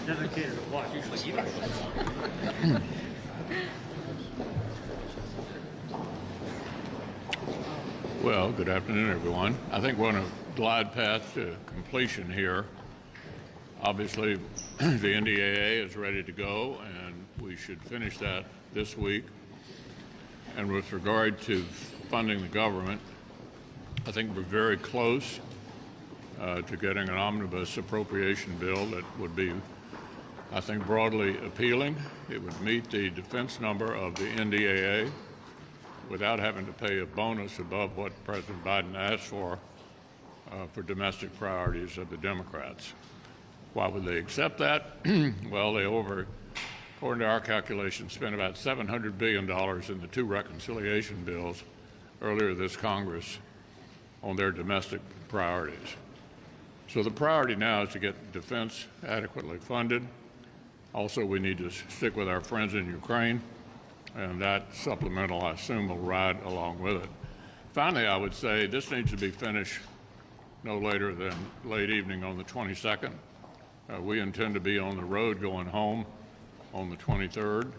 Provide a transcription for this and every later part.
dedicated to what? Well, good afternoon, everyone. I think we're on a glide path to completion here. Obviously, the NDAA is ready to go, and we should finish that this week. And with regard to funding the government, I think we're very close to getting an omnibus appropriation bill that would be, I think, broadly appealing. It would meet the defense number of the NDAA without having to pay a bonus above what President Biden asked for domestic priorities of the Democrats. Why would they accept that? Well, they according to our calculations, spent about $700 billion in the two reconciliation bills earlier this Congress on their domestic priorities. So the priority now is to get defense adequately funded. Also, we need to stick with our friends in Ukraine, and that supplemental, I assume, will ride along with it. Finally, I would say this needs to be finished no later than late evening on the 22nd. We intend to be on the road going home on the 23rd.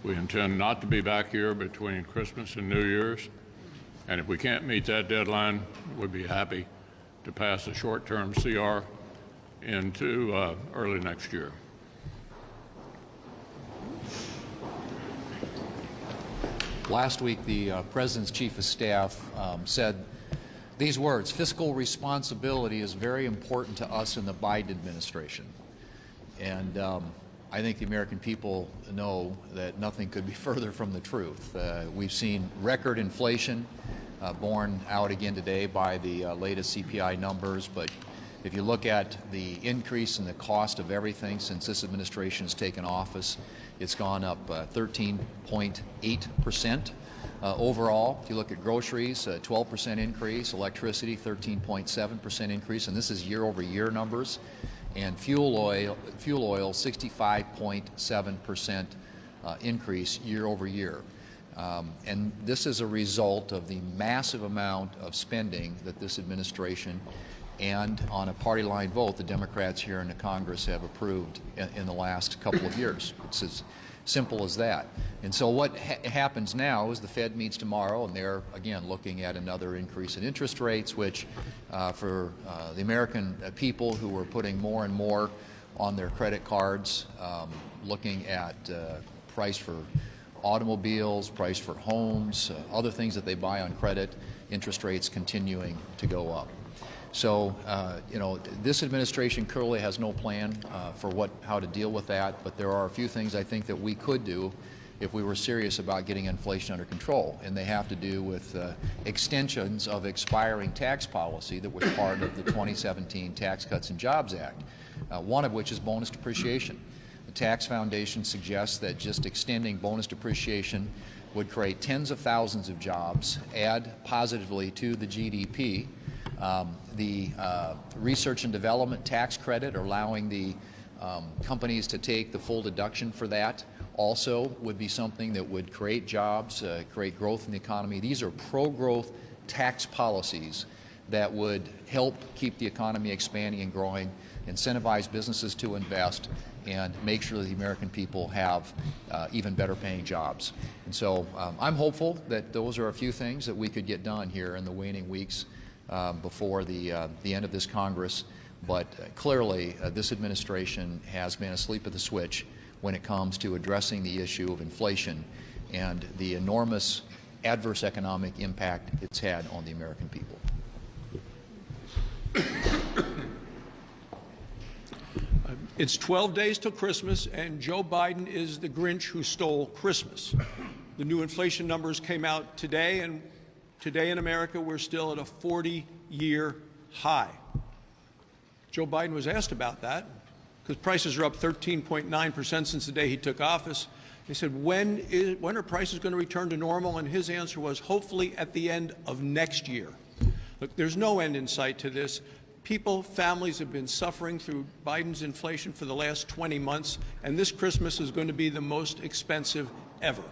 We intend not to be back here between Christmas and New Year's. And if we can't meet that deadline, we'd be happy to pass a short-term CR into early next year. Last week, the President's Chief of Staff said these words: fiscal responsibility is very important to us in the Biden administration. And I think the American people know that nothing could be further from the truth. We've seen record inflation borne out again today by the latest CPI numbers, but if you look at the increase in the cost of everything since this administration has taken office, it's gone up 13.8%. Overall, if you look at groceries, 12% increase, electricity, 13.7% increase, and this is year-over-year numbers, and fuel oil 65.7% increase year-over-year. And this is a result of the massive amount of spending that this administration and on a party line vote, the Democrats here in the Congress have approved in the last couple of years. It's as simple as that. And so what happens now is the Fed meets tomorrow, and they're, again, looking at another increase in interest rates, which for the American people who are putting more and more on their credit cards, looking at price for automobiles, price for homes, other things that they buy on credit, interest rates continuing to go up. So, this administration clearly has no plan for how to deal with that, but there are a few things I think that we could do if we were serious about getting inflation under control, and they have to do with extensions of expiring tax policy that was part of the 2017 Tax Cuts and Jobs Act, one of which is bonus depreciation. The Tax Foundation suggests that just extending bonus depreciation would create tens of thousands of jobs, add positively to the GDP. The research and development tax credit, allowing the companies to take the full deduction for that, also would be something that would create jobs, create growth in the economy. These are pro-growth tax policies that would help keep the economy expanding and growing, incentivize businesses to invest, and make sure that the American people have even better paying jobs. And so I'm hopeful that those are a few things that we could get done here in the waning weeks before the end of this Congress. But clearly, this administration has been asleep at the switch when it comes to addressing the issue of inflation and the enormous adverse economic impact it's had on the American people. It's 12 days till Christmas, and Joe Biden is the Grinch who stole Christmas. The new inflation numbers came out today, and today in America we're still at a 40-year high. Joe Biden was asked about that because prices are up 13.9% since the day he took office. They said, when are prices going to return to normal? And his answer was, hopefully at the end of next year. Look, there's no end in sight to this. People, families have been suffering through Biden's inflation for the last 20 months, and this Christmas is going to be the most expensive ever.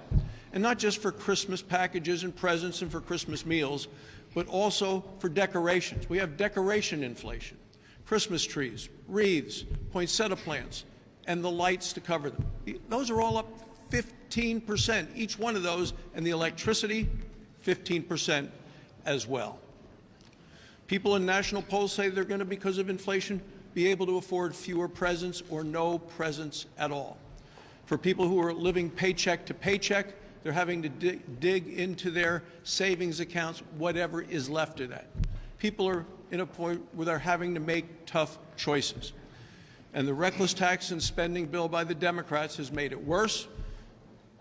And not just for Christmas packages and presents and for Christmas meals, but also for decorations. We have decoration inflation. Christmas trees, wreaths, poinsettia plants, and the lights to cover them. Those are all up 15%, each one of those, and the electricity, 15% as well. People in national polls say they're going to, because of inflation, be able to afford fewer presents or no presents at all. For people who are living paycheck to paycheck, they're having to dig into their savings accounts, whatever is left of that. People are in a point where they're having to make tough choices. And the reckless tax and spending bill by the Democrats has made it worse.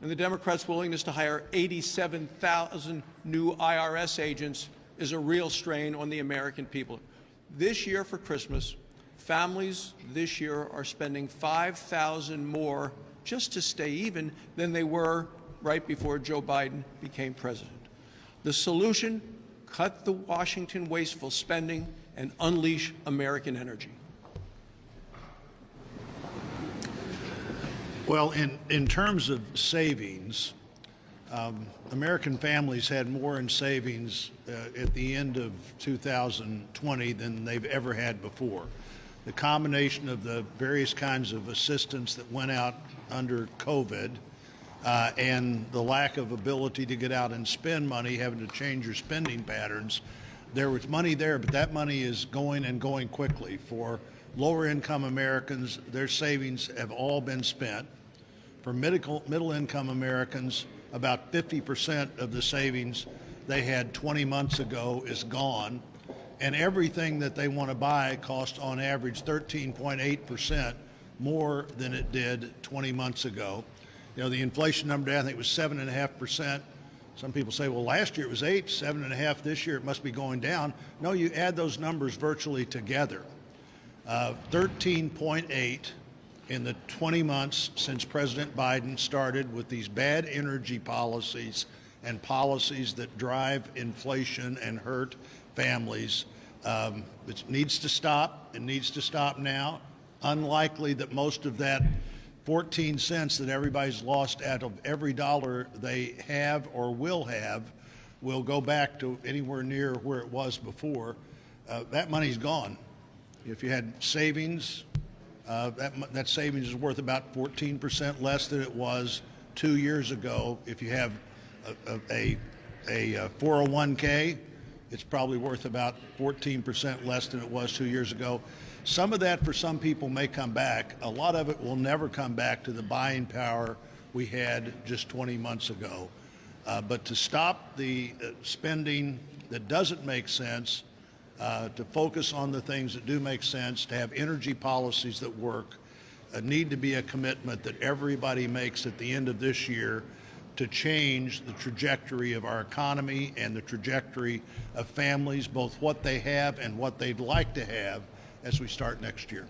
And the Democrats' willingness to hire 87,000 new IRS agents is a real strain on the American people. This year for Christmas, families this year are spending $5,000 more just to stay even than they were right before Joe Biden became president. The solution: cut the Washington wasteful spending and unleash American energy. Well, in terms of savings, American families had more in savings at the end of 2020 than they've ever had before. The combination of the various kinds of assistance that went out under COVID and the lack of ability to get out and spend money, having to change your spending patterns, there was money there, but that money is going and going quickly. For lower income Americans, their savings have all been spent. For middle income Americans, about 50% of the savings they had 20 months ago is gone. And everything that they want to buy costs on average 13.8% more than it did 20 months ago. You know, the inflation number today, I think, was 7.5%. Some people say, well, last year it was 8, 7.5 this year, it must be going down. No, you add those numbers virtually together. 13.8 in the 20 months since President Biden started with these bad energy policies and policies that drive inflation and hurt families. It needs to stop. It needs to stop now. Unlikely that most of that 14 cents that everybody's lost out of every dollar they have or will go back to anywhere near where it was before. That money's gone. If you had savings, that savings is worth about 14% less than it was 2 years ago. If you have a 401k, it's probably worth about 14% less than it was 2 years ago. Some of that for some people may come back. A lot of it will never come back to the buying power we had just 20 months ago. But to stop the spending that doesn't make sense, to focus on the things that do make sense, to have energy policies that work, need to be a commitment that everybody makes at the end of this year to change the trajectory of our economy and the trajectory of families, both what they have and what they'd like to have as we start next year.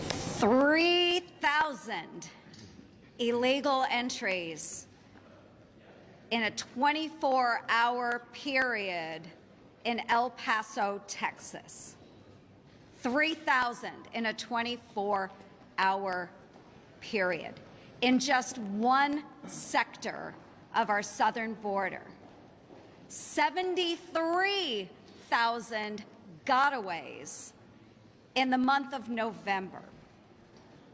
3,000 illegal entries in a 24-hour period in El Paso, Texas. 3,000 in a 24-hour period in just one sector of our southern border. 73,000 gotaways in the month of November.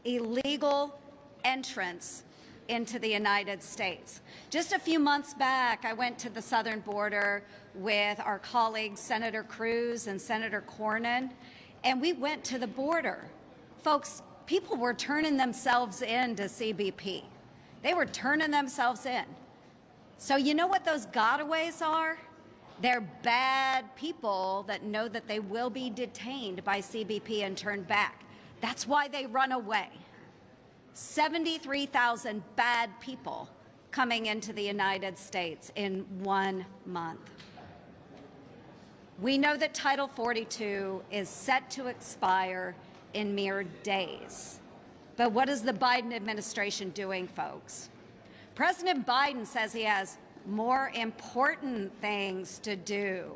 Illegal entrance into the United States. Just a few months back, I went to the southern border with our colleagues, Senator Cruz and Senator Cornyn, and we went to the border. Folks, people were turning themselves in to CBP. They were turning themselves in. So you know what those gotaways are? They're bad people that know that they will be detained by CBP and turned back. That's why they run away. 73,000 bad people coming into the United States in 1 month. We know that Title 42 is set to expire in mere days. But what is the Biden administration doing, folks? President Biden says he has more important things to do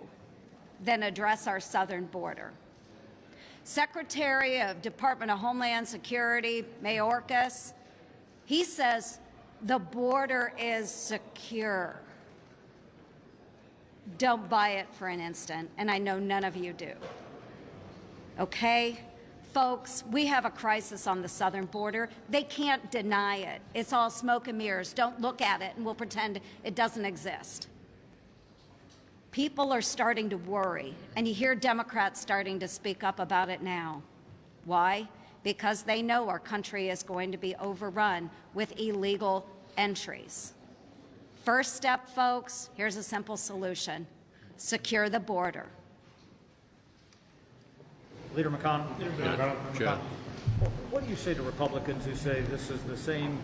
than address our southern border. Secretary of Department of Homeland Security, Mayorkas, he says the border is secure. Don't buy it for an instant, and I know none of you do. Okay? Folks, we have a crisis on the southern border. They can't deny it. It's all smoke and mirrors. Don't look at it and we'll pretend it doesn't exist. People are starting to worry, and you hear Democrats starting to speak up about it now. Why? Because they know our country is going to be overrun with illegal entries. First step, folks, here's a simple solution. Secure the border. Leader McConnell. Chad. What do you say to Republicans who say this is the same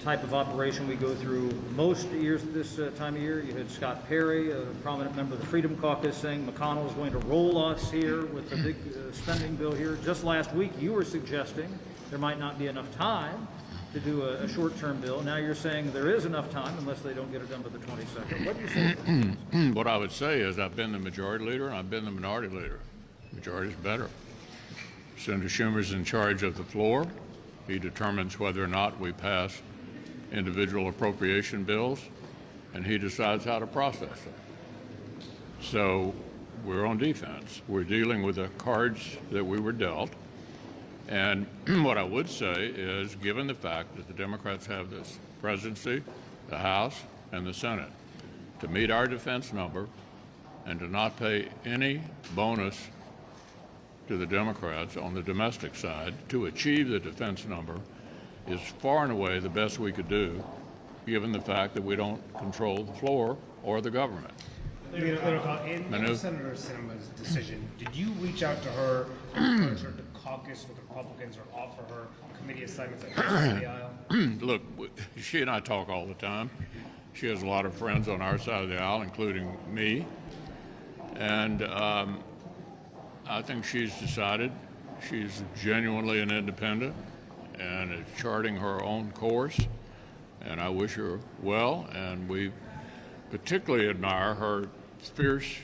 type of operation we go through most years at this time of year? You had Scott Perry, a prominent member of the Freedom Caucus, saying McConnell is going to roll us here with a big spending bill here. Just last week, you were suggesting there might not be enough time to do a short-term bill. Now you're saying there is enough time unless they don't get it done by the 22nd. What do you say to Republicans? What I would say is I've been the majority leader and I've been the minority leader. Majority's better. Senator Schumer's in charge of the floor. He determines whether or not we pass individual appropriation bills, and he decides how to process them. So we're on defense. We're dealing with the cards that we were dealt. And what I would say is, given the fact that the Democrats have this presidency, the House, and the Senate, to meet our defense number and to not pay any bonus to the Democrats on the domestic side to achieve the defense number is far and away the best we could do, given the fact that we don't control the floor or the government. In Senator Sinema's decision, did you reach out to her and encourage her to caucus with Republicans or offer her committee assignments at the end of the aisle? Look, she and I talk all the time. She has a lot of friends on our side of the aisle, including me. And I think she's decided she's genuinely an independent and is charting her own course. And I wish her well. And we particularly admire her fierce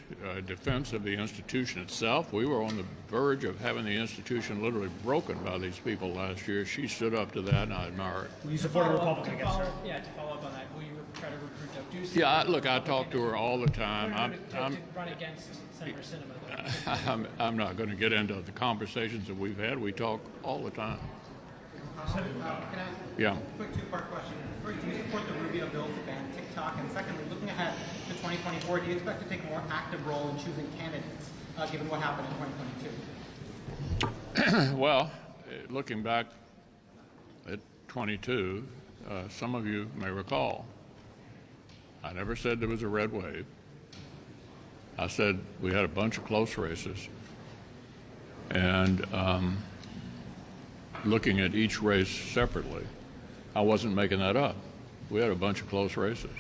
defense of the institution itself. We were on the verge of having the institution literally broken by these people last year. She stood up to that, and I admire it. Will you support a Republican against her? Yeah, to follow up on that, will you try to recruit Doug Ducey? Yeah, look, I talk to her all the time. To run against Senator Sinema. I'm not going to get into the conversations that we've had. We talk all the time. Can I ask Yeah. a quick two-part question? First, do you support the Rubio bill to ban TikTok? And secondly, looking ahead to 2024, do you expect to take a more active role in choosing candidates, given what happened in 2022? Well, looking back at 22, some of you may recall, I never said there was a red wave. I said we had a bunch of close races. And looking at each race separately, I wasn't making that up. We had a bunch of close races.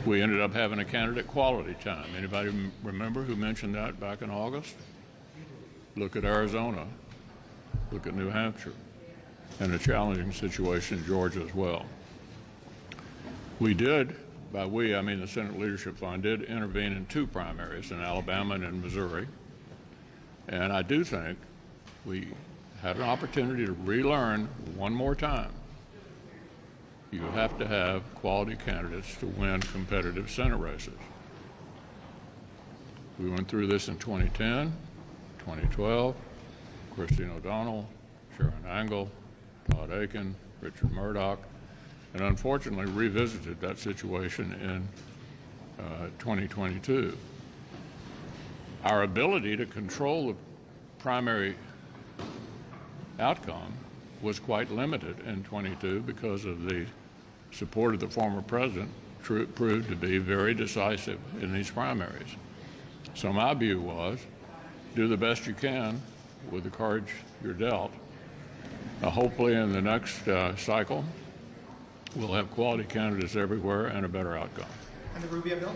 We ended up having a candidate quality time. Anybody remember who mentioned that back in August? Look at Arizona. Look at New Hampshire. And a challenging situation in Georgia as well. We did, by we, I mean the Senate Leadership Fund, did intervene in two primaries, in Alabama and in Missouri. And I do think we had an opportunity to relearn one more time. You have to have quality candidates to win competitive Senate races. We went through this in 2010, 2012, Christine O'Donnell, Sharon Angle, Todd Aiken, Richard Murdoch, and unfortunately revisited that situation in 2022. Our ability to control the primary outcome was quite limited in 22 because of the support of the former president proved to be very decisive in these primaries. So my view was, do the best you can with the cards you're dealt. Hopefully in the next cycle, we'll have quality candidates everywhere and a better outcome. And the Rubio bill?